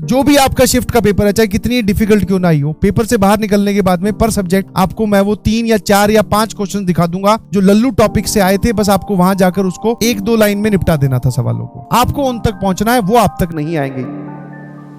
जो भी आपका शिफ्ट का पेपर है, चाहे कितनी डिफिकल्ट क्यों ना आई हो, पेपर से बाहर निकलने के बाद में पर सब्जेक्ट आपको मैं वो 3 या 4 या 5 क्वेश्चन दिखा दूंगा जो लल्लू टॉपिक से आए थे। बस आपको वहां जाकर उसको 1-2 लाइन में निपटा देना था सवालों को। आपको उन तक पहुंचना है, वो आप तक नहीं आएंगे।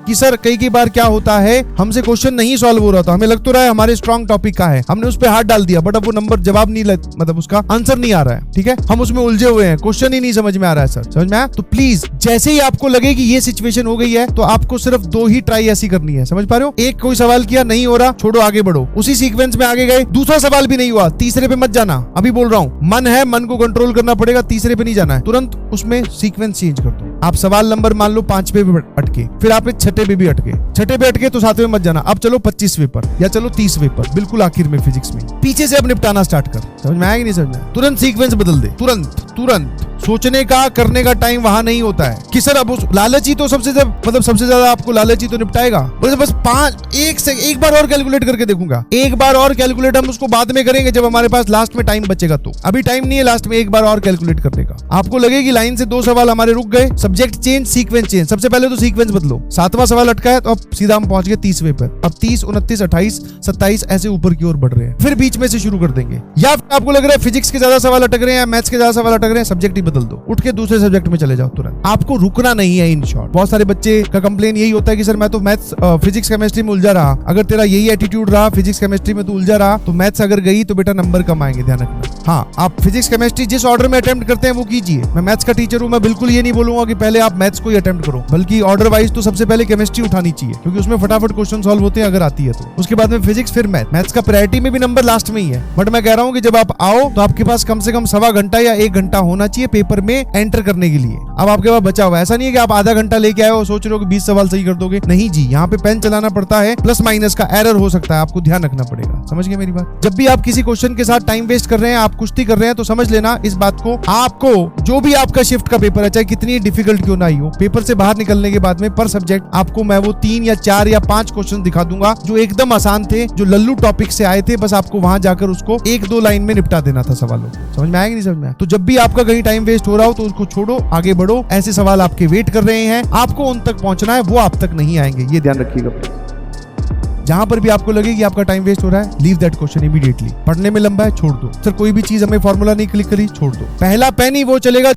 कि सर कई बार क्या होता है, हमसे क्वेश्चन नहीं सॉल्व हो रहा था, हमें लग तो रहा है हमारे स्ट्रॉन्ग टॉपिक का है, हमने उस पे हाथ डाल दिया, बट अब वो नंबर जवाब नहीं मतलब उसका आंसर नहीं आ रहा है। ठीक है, हम उसमें उलझे हुए हैं, क्वेश्चन ही नहीं समझ में आ रहा है। सर समझ में आया? तो प्लीज जैसे ही आपको लगे कि ये सिचुएशन हो गई है, तो आपको सिर्फ 2 ही ट्राई ऐसी करनी है। समझ पा रहे हो? एक कोई सवाल किया, नहीं हो रहा, छोड़ो, आगे बढ़ो, उसी सीक्वेंस में आगे गए, दूसरा सवाल भी नहीं हुआ, तीसरे पे मत जाना। अभी बोल रहा हूं, मन है, मन को कंट्रोल करना पड़ेगा, तीसरे पे नहीं जाना है, तुरंत उसमें सीक्वेंस चेंज कर दो। आप सवाल नंबर मान लो 5 पे भी अटके, फिर आप 6 पे भी अटके, 6 पे अटके तो 7वें मत जाना, अब चलो 25वें पर या चलो 30वें पर, बिल्कुल आखिर में फिजिक्स में पीछे से अब निपटाना स्टार्ट कर। समझ में आया कि नहीं समझ में? तुरंत सीक्वेंस बदल दे, तुरंत सोचने का करने का टाइम वहां नहीं होता है कि सर अब उस लालची तो सबसे ज्यादा आपको लालची तो निपटाएगा, बस 1 बार और कैलकुलेट करके देखूंगा, 1 बार और कैलकुलेट हम उसको बाद में करेंगे जब हमारे पास लास्ट में टाइम बचेगा। तो अभी टाइम नहीं है लास्ट में 1 बार और कैलकुलेट करने का। आपको लगे कि लाइन से 2 सवाल हमारे रुक गए, सब्जेक्ट चेंज, सीक्वेंस चेंज, सबसे पहले तो सीक्वेंस बदलो। 7वां सवाल अटका है तो अब सीधा हम पहुंच गए 30वें पर, अब 30, 29, 28, 27 ऐसे ऊपर की ओर बढ़ रहे हैं, फिर बीच में से शुरू कर देंगे। या फिर आपको लग रहा है फिजिक्स के ज्यादा सवाल अटक रहे हैं, मैथ्स के ज्यादा सवाल अटक रहे हैं, सब्जेक्ट ही बदल दो, उठ के दूसरे सब्जेक्ट में चले जाओ तुरंत। आपको रुकना नहीं है। इन शॉर्ट बहुत सारे बच्चे का कंप्लेन यही होता है कि सर मैं तो मैथ्स फिजिक्स केमिस्ट्री में उलझा रहा। अगर तेरा यही एटीट्यूड रहा, फिजिक्स केमिस्ट्री में तू उलझा रहा, तो मैथ्स अगर गई तो बेटा नंबर कम आएंगे, ध्यान रखना। हाँ, आप फिजिक्स केमिस्ट्री जिस ऑर्डर में अटेम्प्ट करते हैं वो कीजिए। मैं मैथ्स का टीचर हूं, मैं बिल्कुल ये नहीं बोलूंगा कि पहले आप मैथ्स को ही अटेम्प्ट करो, बल्कि ऑर्डर वाइज तो सबसे पहले केमिस्ट्री उठानी चाहिए, क्योंकि उसमें फटाफट क्वेश्चन सॉल्व होते हैं अगर आती है तो। उसके बाद में फिजिक्स, फिर मैथ्स का प्रायोरिटी में भी नंबर लास्ट में ही है। बट मैं कह रहा हूं कि जब आप आओ तो आपके पास कम से कम 1.25 घंटा या 1 घंटा होना चाहिए पेपर में एंटर करने के लिए। अब आपके पास बचा हुआ, ऐसा नहीं है कि आप आधा घंटा लेके आए हो सोच रहे हो कि 20 सवाल सही कर दोगे। नहीं जी, यहाँ पे पेन चलाना पड़ता है, प्लस माइनस का एरर हो सकता है, आपको ध्यान रखना पड़ेगा। समझ गए मेरी बात? जब भी आप किसी क्वेश्चन के साथ टाइम वेस्ट कर रहे हैं, आप कुश्ती कर रहे हैं, तो समझ लेना इस बात को, आपको जो भी आपका शिफ्ट का पेपर है, चाहे कितनी डिफिकल्ट क्यों ना आई हो, पेपर से बाहर निकलने के बाद में पर सब्जेक्ट आपको मैं वो 3 या 4 या 5 क्वेश्चन दिखा दूंगा जो एकदम आसान थे, जो लल्लू टॉपिक से आए थे। बस आपको वहां जाकर उसको 1-2 लाइन में निपटा देना था सवालों को। समझ में आया कि नहीं समझ में आया? तो जब भी आपका कहीं टाइम वेस्ट हो रहा हो तो उसको छोड़ो, आगे बढ़ो। ऐसे सवाल आपके वेट कर रहे हैं, आपको उन तक पहुंचना है, वो आप तक नहीं आएंगे, ये ध्यान रखिएगा। जहां पर भी आपको लगे कि आपका टाइम वेस्ट हो रहा है, लीव दैट क्वेश्चन इमीडिएटली। पढ़ने में लंबा है, छोड़ दो। सर कोई भी चीज हमें फॉर्मूला नहीं क्लिक करी, छोड़ दो। पहला पेन ही वो चलेगा